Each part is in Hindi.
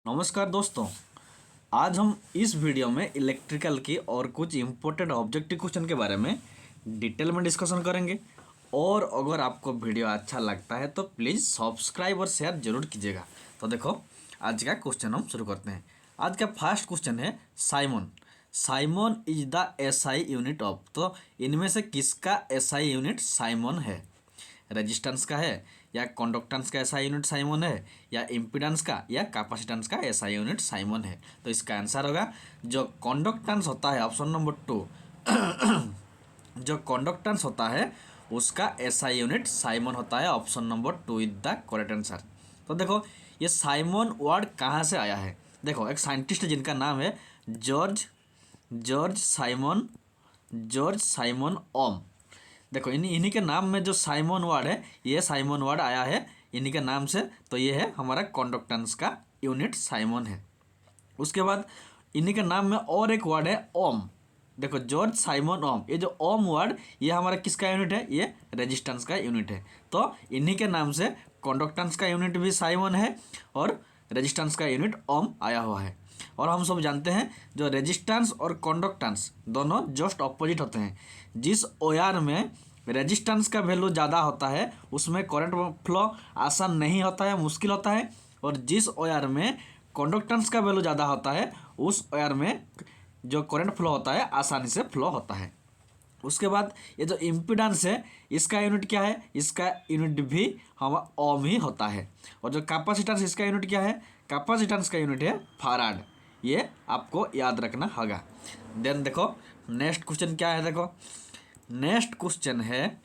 नमस्कार दोस्तों। आज हम इस वीडियो में इलेक्ट्रिकल की और कुछ इम्पोर्टेंट ऑब्जेक्टिव क्वेश्चन के बारे में डिटेल में डिस्कशन करेंगे। और अगर आपको वीडियो अच्छा लगता है तो प्लीज़ सब्सक्राइब और शेयर जरूर कीजिएगा। तो देखो, आज का क्वेश्चन हम शुरू करते हैं। आज का फर्स्ट क्वेश्चन है Simon. Simon is the SI unit of. तो इनमें से किसका एसआई यूनिट साइमन है? रेजिस्टेंस का है, या कंडक्टेंस का एसआई यूनिट साइमन है, या इम्पीडेंस का या कैपेसिटेंस का एसआई यूनिट साइमन है? तो इसका आंसर होगा जो कंडक्टेंस होता है, ऑप्शन नंबर 2। जो कंडक्टेंस होता है उसका एसआई यूनिट साइमन होता है। Option number 2 is the correct answer. तो देखो, ये साइमन वर्ड कहाँ से आया है? देखो, एक साइंटिस्ट जिनका नाम है जॉर्ज साइमन ओम। देखो, इन्हीं के नाम में जो साइमन वर्ड है, ये साइमन वर्ड आया है इन्हीं के नाम से। तो ये है हमारा कंडक्टेंस का यूनिट साइमन है। उसके बाद इन्हीं के नाम में और एक वर्ड है ओम। देखो, जॉर्ज साइमन ओम, ये जो ओम वर्ड, ये हमारा किसका यूनिट है? ये रेजिस्टेंस का यूनिट है। तो इन्हीं के नाम से कंडक्टेंस का यूनिट भी साइमन है और रेजिस्टेंस का यूनिट ओम आया हुआ है। और हम सब जानते हैं जो रेजिस्टेंस और कंडक्टेंस दोनों जस्ट ऑपोजिट होते हैं। जिस ओआर में रेजिस्टेंस का वैल्यू ज़्यादा होता है उसमें करंट फ्लो आसान नहीं होता है, मुश्किल होता है। और जिस ओआर में कंडक्टेंस का वैल्यू ज़्यादा होता है उस ओआर में जो करंट फ्लो होता है आसानी से फ्लो होता है। उसके बाद ये जो इम्पीडेंस है, इसका यूनिट क्या है? इसका यूनिट भी हम ओम ही होता है। और जो कैपेसिटेंस, इसका यूनिट क्या है? कैपेसिटेंस का यूनिट है फैराड। ये आपको याद रखना होगा। देन देखो, नेक्स्ट क्वेश्चन क्या है? देखो, नेक्स्ट क्वेश्चन है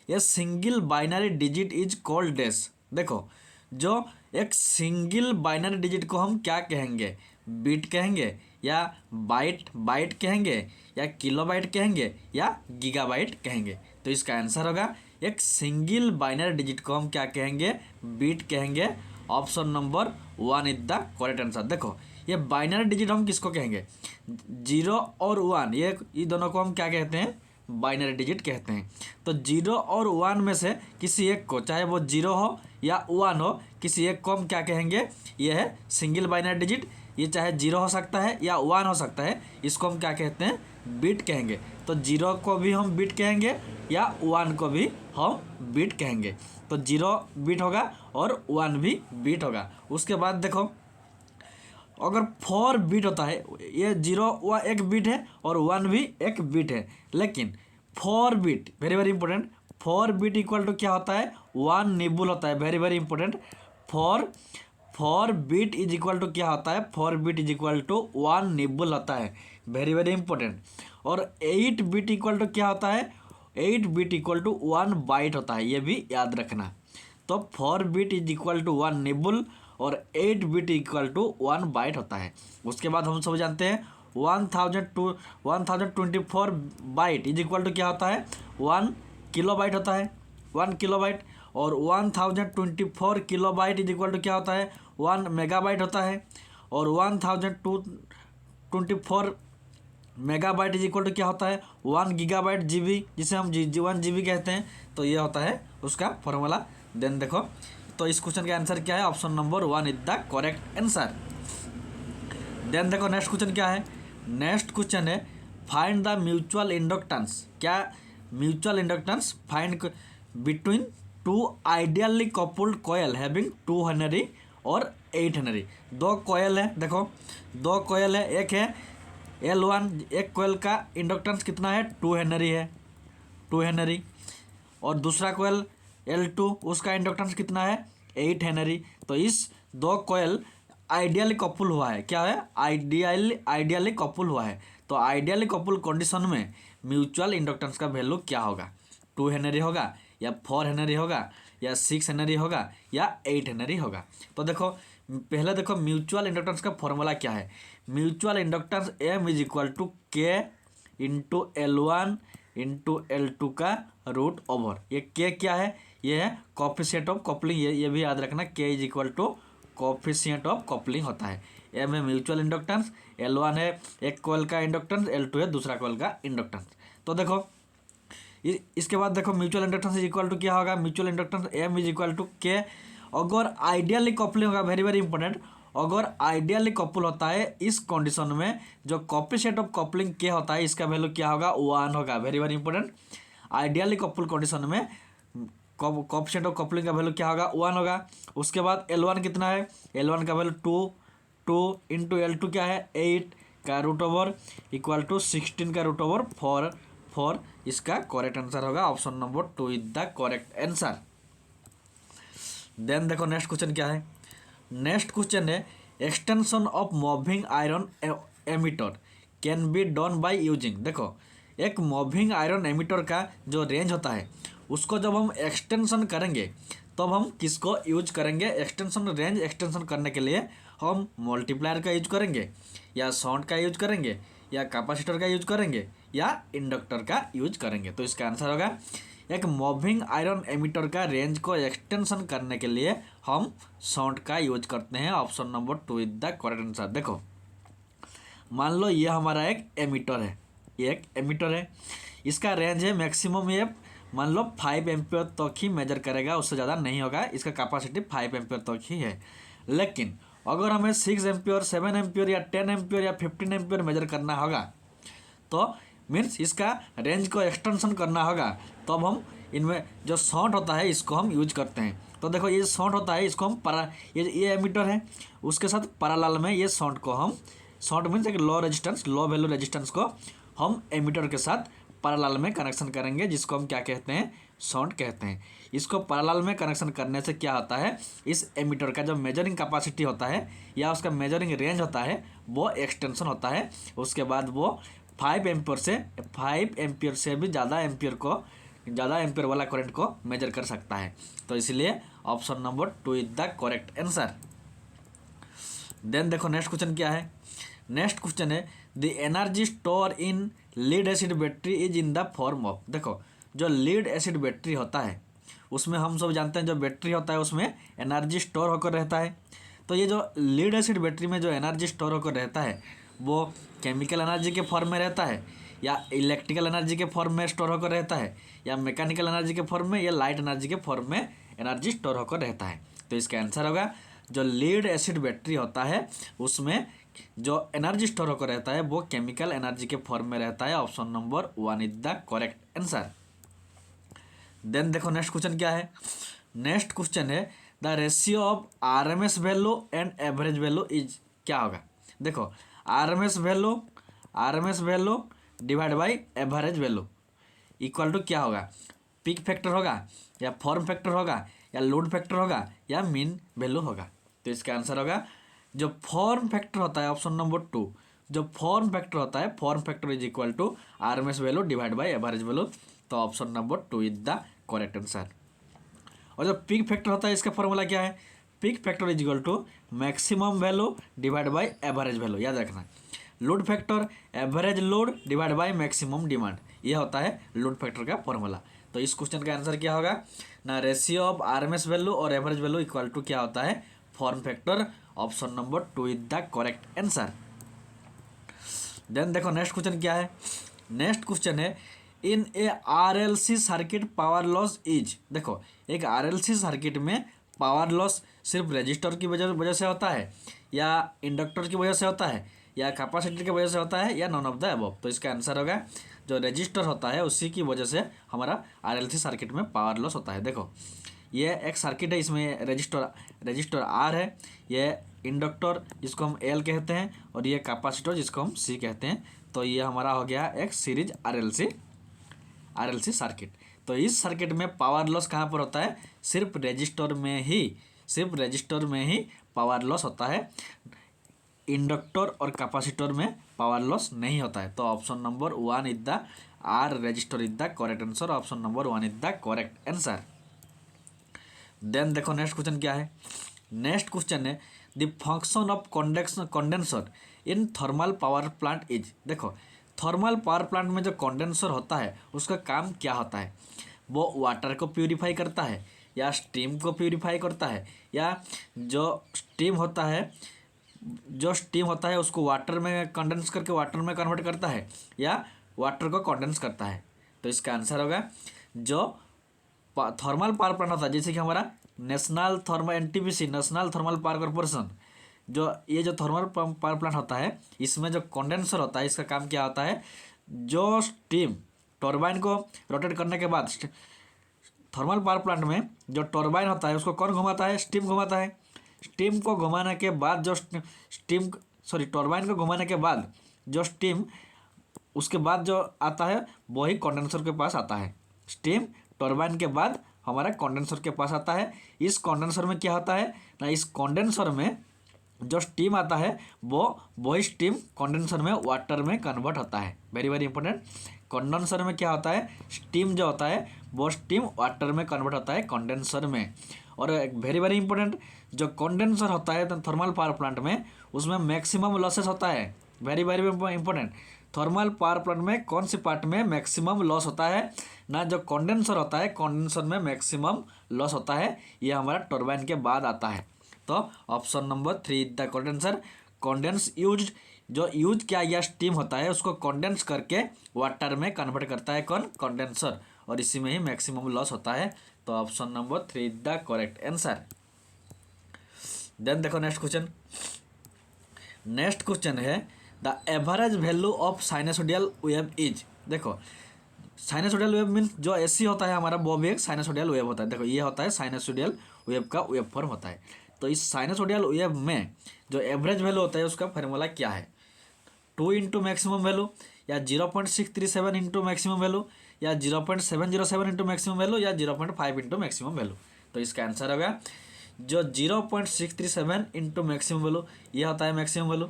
ये single binary digit is called dash. देखो, जो एक सिंगल बाइनरी डिजिट को हम क्या कहेंगे? बिट कहेंगे, या बाइट कहेंगे, या किलोबाइट कहेंगे, या गीगाबाइट कहेंगे? तो इसका आंसर होगा एक सिंगल बाइनरी डिजिट को हम क्या कहेंगे? बिट कहेंगे। Option number 1 is the correct answer. देखो, ये बाइनरी डिजिट हम किसको कहेंगे? 0 और 1, ये दोनों को हम क्या कहते हैं? बाइनरी डिजिट कहते हैं। तो 0 और 1 में से किसी एक को, चाहे वो 0 हो या 1 हो, किसी एक को हम क्या कहेंगे? ये है सिंगल बाइनरी डिजिट। ये चाहे 0 हो सकता है या 1 हो सकता है, इसको हम क्या कहते हैं? बिट कहेंगे। तो 0 को भी हम बिट कहेंगे या 1 को भी हम बिट कहेंगे। तो 0 बिट होगा और 1 भी बिट होगा। उसके बाद देखो, अगर 4 बिट होता है, ये 0 वह एक बिट है और 1 भी एक बिट है, लेकिन 4 bit, very very important, 4 bit equal to क्या होता है? 1 निबुल होता है। Very very important, 4 bit is equal to क्या होता है? 4 bit is equal to 1 nibble होता है। Very very important. और 8 बिट इक्वल टू क्या होता है? 8 बिट इक्वल टू 1 बाइट होता है, ये भी याद रखना। तो 4 बिट इज इक्वल टू 1 निबुल और 8 बिट इक्वल टू 1 बाइट होता है। उसके बाद हम सब जानते हैं 1024 बाइट इज इक्वल टू क्या होता है? 1 किलो बाइट होता है, 1 किलो बाइट। और 1024 kilobyte is equal to क्या होता है? 1 मेगाबाइट होता है। और 1024 मेगाबाइट इज इक्वल टू क्या होता है? 1 गीगाबाइट जीबी, जिसे हम 1 जीबी कहते हैं। तो ये होता है उसका फॉर्मूला। देन देखो, तो इस क्वेश्चन का आंसर क्या है? Option number 1 is the correct answer. Then देखो, नेक्स्ट क्वेश्चन क्या है? नेक्स्ट क्वेश्चन है फाइंड द म्यूचुअल इंडक्टेंस। क्या mutual inductance find between 2 ideally coupled coil having 2 henry और 8 हेनरी। 2 कॉयल है, देखो 2 कॉयल है, एक है L1, एक कॉयल का इंडक्टेंस कितना है? 2 हेनरी है, 2 हेनरी। और दूसरा कॉयल L2, उसका इंडक्टेंस कितना है? 8 हेनरी। तो इस 2 कॉयल आइडियली कपल हुआ है। क्या है? आइडियली कपल हुआ है। तो आइडियली कपल कंडीशन में म्यूचुअल इंडक्टेंस का वैल्यू क्या होगा? 2 हेनरी होगा, या 4 हेनरी होगा, या 6 हेनरी होगा, या 8 हेनरी होगा? तो देखो, पहले देखो म्यूचुअल इंडक्टेंस का फॉर्मूला क्या है? Mutual inductance M is equal to K into L1 into L2 का रूट ओवर। ये K क्या है? ये है कोफिशिएंट ऑफ कपलिंग। ये भी याद रखना, K is equal to coefficient of coupling होता है। M है म्यूचुअल इंडक्टेंस, L1 है एक कॉइल का इंडक्टेंस, L2 है दूसरा कॉइल का इंडक्टेंस। तो देखो, इसके बाद देखो mutual inductance is equal to क्या होगा? Mutual inductance M is equal to K। अगर आइडियली कपलिंग होगा, वेरी वेरी इंपॉर्टेंट, अगर आइडियली कपल होता है इस कंडीशन में जो कोएफिशिएंट ऑफ कपलिंग क्या होता है इसका वैल्यू क्या होगा 1 होगा। Very very important. Ideally couple condition में कोएफिशिएंट ऑफ कपलिंग का वैल्यू क्या होगा 1 होगा। उसके बाद L1 कितना है, L1 का वैल्यू 2 इंटू L2 क्या है 8 का रूट ओवर इक्वल टू 16 का रूट ओवर 4। इसका करेक्ट आंसर होगा option number 2 is the correct answer. Then देखो नेक्स्ट क्वेश्चन क्या है। नेक्स्ट क्वेश्चन है extension of moving iron ammeter can be done by using. देखो एक मूविंग आयरन एमीटर का जो रेंज होता है उसको जब हम एक्सटेंशन करेंगे तब हम किसको यूज करेंगे। एक्सटेंशन रेंज एक्सटेंशन करने के लिए हम मल्टीप्लायर का यूज करेंगे या शॉन्ट का यूज करेंगे या कैपेसिटर का यूज करेंगे या इंडक्टर का यूज करेंगे। तो इसका आंसर होगा एक मूविंग आयरन एमीटर का रेंज को एक्सटेंशन करने के लिए हम शॉन्ट का यूज करते हैं। Option number 2 is the correct answer. देखो मान लो ये हमारा एक एमीटर है, ये एक एमीटर है, इसका रेंज है मैक्सिमम ये मान लो 5 एम्पियर तक ही मेजर करेगा, उससे ज़्यादा नहीं होगा। इसका कैपेसिटी 5 एम्पियर तक ही है। लेकिन अगर हमें 6 एम्पियर 7 एम्पियर या 10 एम्पियर या 15 एम्पियर मेजर करना होगा तो मीन्स इसका रेंज को एक्सटेंशन करना होगा तब हम इनमें जो शॉन्ट होता है इसको हम यूज करते हैं। तो देखो ये शॉन्ट होता है इसको हम ये एमीटर है उसके साथ पैरेलल में ये शॉन्ट को हम शॉन्ट मीन्स एक low resistance low value resistance को हम एमीटर के साथ पैरेलल में कनेक्शन करेंगे जिसको हम क्या कहते हैं शॉन्ट कहते हैं। इसको पैरेलल में कनेक्शन करने से क्या होता है इस एमीटर का जो मेजरिंग कैपेसिटी होता है या उसका मेजरिंग रेंज होता है वो एक्सटेंशन होता है। उसके बाद वो 5 एम्पियर से भी ज़्यादा एम्पियर वाला करंट को मेजर कर सकता है। तो इसलिए option number 2 is the correct answer. Then देखो नेक्स्ट क्वेश्चन क्या है। नेक्स्ट क्वेश्चन है the energy store in lead acid battery is in the form of. देखो जो लीड एसिड बैटरी होता है उसमें हम सब जानते हैं जो बैटरी होता है उसमें एनर्जी स्टोर होकर रहता है। तो ये जो लीड एसिड बैटरी में जो एनर्जी स्टोर होकर रहता है वो केमिकल एनर्जी के फॉर्म में रहता है या इलेक्ट्रिकल एनर्जी के फॉर्म में स्टोर होकर रहता है या मैकेनिकल एनर्जी के फॉर्म में या लाइट एनर्जी के फॉर्म में एनर्जी स्टोर होकर रहता है। तो इसका आंसर होगा जो लीड एसिड बैटरी होता है उसमें जो एनर्जी स्टोर होकर रहता है वो केमिकल एनर्जी के फॉर्म में रहता है। Option number 1 is the correct answer. Then देखो नेक्स्ट क्वेश्चन क्या है। नेक्स्ट क्वेश्चन है the ratio of RMS value and average value is क्या होगा। देखो RMS value divide by average value equal to क्या होगा पिक फैक्टर होगा या फॉर्म फैक्टर होगा या लोड फैक्टर होगा या मीन वैल्यू होगा। तो इसका आंसर होगा जो फॉर्म फैक्टर होता है ऑप्शन नंबर 2 जो फॉर्म फैक्टर होता है form factor is equal to RMS value divide by average value. तो option number 2 is the correct answer. और जो पिक फैक्टर होता है इसका फॉर्मूला क्या है peak factor is equal to maximum value divide by average value. याद रखना load factor average load divide by maximum demand ये होता है लोड फैक्टर का फॉर्मूला। तो इस क्वेश्चन का आंसर क्या होगा ना रेशियो ऑफ आरएमएस वैल्यू और एवरेज वैल्यू इक्वल टू क्या होता है form factor. Option number 2 is the correct answer. Then देखो नेक्स्ट क्वेश्चन क्या है। नेक्स्ट क्वेश्चन है in a RLC circuit power loss is. देखो एक आरएलसी सर्किट में पावर लॉस सिर्फ रेजिस्टर की वजह से होता है या इंडक्टर की वजह से होता है या कैपेसिटर की वजह से होता है या नॉन ऑफ द अबव। तो इसका आंसर होगा जो रजिस्टर होता है उसी की वजह से हमारा आरएलसी सर्किट में पावर लॉस होता है। देखो ये एक सर्किट है इसमें रजिस्टर आर है ये इंडक्टर जिसको हम एल कहते हैं और ये कैपेसिटर जिसको हम सी कहते हैं। तो ये हमारा हो गया एक सीरीज आरएलसी सर्किट। तो इस सर्किट में पावर लॉस कहाँ पर होता है सिर्फ रजिस्टर में ही पावर लॉस होता है इंडक्टर और कैपेसिटर में पावर लॉस नहीं होता है। तो option number 1 is the R resistor is the correct answer. Option number 1 is the correct answer. Then देखो नेक्स्ट क्वेश्चन क्या है। नेक्स्ट क्वेश्चन है the function of condenser in thermal power plant is. देखो थर्मल पावर प्लांट में जो कंडेंसर होता है उसका काम क्या होता है वो वाटर को प्यूरिफाई करता है या स्टीम को प्यूरिफाई करता है या जो स्टीम होता है उसको वाटर में कंडेंस करके वाटर में कन्वर्ट करता है या वाटर को कंडेंस करता है। तो इसका आंसर होगा जो थर्मल पावर प्लांट होता है जैसे कि हमारा national thermal NTPC national thermal power corporation जो ये जो थर्मल पावर प्लांट होता है, इसमें जो कंडेंसर होता है, इसका काम क्या होता है, जो स्टीम टरबाइन को रोटेट करने के बाद थर्मल पावर प्लांट में जो टरबाइन होता है उसको कौन घुमाता है, स्टीम घुमाता है। स्टीम को घुमाने के बाद जो टरबाइन को घुमाने के बाद जो स्टीम उसके बाद जो आता है वही कंडेंसर के पास आता है। स्टीम टरबाइन के बाद हमारा कंडेंसर के पास आता है। इस कंडेंसर में क्या होता है ना, इस कंडेंसर में जो स्टीम आता है वही स्टीम कंडेंसर में वाटर में कन्वर्ट होता है। वेरी वेरी इंपॉर्टेंट, कंडेंसर में क्या होता है, स्टीम जो होता है वो स्टीम वाटर में कन्वर्ट होता है कंडेंसर में। और एक वेरी वेरी इंपॉर्टेंट, जो कंडेंसर होता है थर्मल पावर प्लांट में, उसमें मैक्सिमम लॉसेस होता है। Very very important, thermal power plant में कौन सी पार्ट में मैक्सिमम लॉस होता है ना, जो कंडेंसर होता है कंडेंसर में मैक्सिमम लॉस होता है, ये हमारा टरबाइन के बाद आता है। तो option number 3 the condenser. Condense used, जो यूज किया गया स्टीम होता है उसको कंडेंस करके वाटर में कन्वर्ट करता है कौन, कंडेंसर, और इसी में ही मैक्सिमम लॉस होता है। तो option number 3 the correct answer. Then देखो नेक्स्ट क्वेश्चन। नेक्स्ट क्वेश्चन है the average value of sinusoidal wave is. देखो साइनसोडियल वेव मीन्स जो एसी होता है हमारा वो भी एक साइनसोडियल वेव होता है। देखो ये होता है साइनसोडियल वेव का वेव फॉर्म होता है। तो इस साइनसोडियल वेव में जो एवरेज वैल्यू होता है उसका फार्मूला क्या है, 2 इंटू मैक्सिमम वैल्यू, या 0.637 इंटू मैक्सिमम वैल्यू, या 0.707 इंटू मैक्सिमम वैल्यू, या 0.5 इंटू मैक्सिमम वैल्यू। तो इसका आंसर होगा जो 0.637 इंटू मैक्सिमम वैल्यू, ये होता है मैक्सिमम वैल्यू।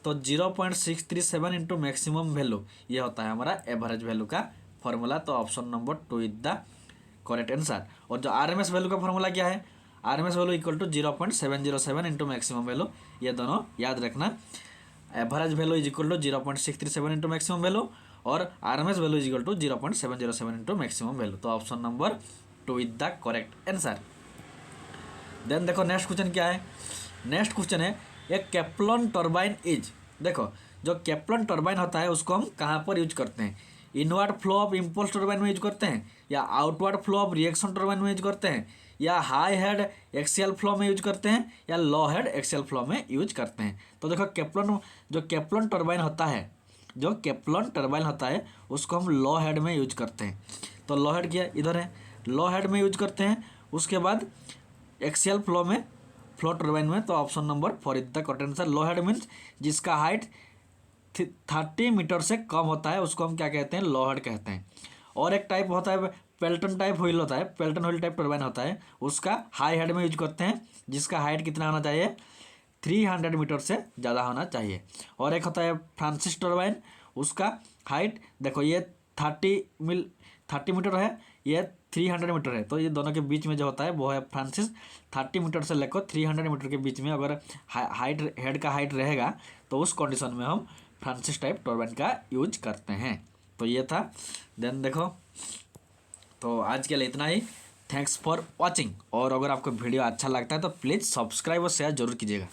तो 0.637 इंटू मैक्सिमम वैल्यू ये होता है हमारा एवरेज वैल्यू का फॉर्मूला। तो option number 2 is the correct answer. और जो आरएमएस वैल्यू का फॉर्मूला क्या है, RMS value equal to 0.707 into maximum value. ये दोनों याद रखना, average value is equal to 0.637 into maximum value और RMS value is equal to 0.707 into maximum value. तो option number 2 is the correct answer. Then देखो नेक्स्ट क्वेश्चन क्या है। नेक्स्ट क्वेश्चन है एक कैप्लन टर्बाइन इज। देखो जो कैप्लन टर्बाइन होता है उसको हम कहाँ पर यूज करते हैं, inward flow of impulse turbine में यूज करते हैं, या outward flow of reaction turbine में यूज करते हैं, या हाई हेड एक्सियल फ्लो में यूज करते हैं, या लो हेड एक्सियल फ्लो में यूज करते हैं। तो देखो कैप्लन टर्बाइन होता है, जो कैप्लन टर्बाइन होता है उसको हम लो हेड में यूज करते हैं। तो लो हेड क्या इधर है, लो हेड में यूज करते हैं। उसके बाद एक्सियल फ्लो में, फ्लो टर्बाइन में। तो option number 4 is the correct answer. Low head means जिसका हाइट 30 मीटर से कम होता है उसको हम क्या कहते हैं, लो हेड कहते हैं। और एक टाइप होता है पेल्टन टाइप व्हील होता है, पेल्टन व्हील टाइप टर्बाइन होता है, उसका हाई हेड में यूज करते हैं, जिसका हाइट कितना होना चाहिए, 300 मीटर से ज़्यादा होना चाहिए। और एक होता है फ्रांसिस टर्बाइन, उसका हाइट देखो ये 30 मीटर है, ये 300 मीटर है। तो ये दोनों के बीच में जो होता है वो है फ्रांसिस। 30 मीटर से लेकर 300 मीटर के बीच में अगर हाइट हेड का हाइट रहेगा तो उस कंडीशन में हम फ्रांसिस टाइप टर्बाइन का यूज करते हैं। तो ये था। देन देखो तो आज के लिए इतना ही। Thanks for watching. और अगर आपको वीडियो अच्छा लगता है तो प्लीज़ सब्सक्राइब और शेयर जरूर कीजिएगा।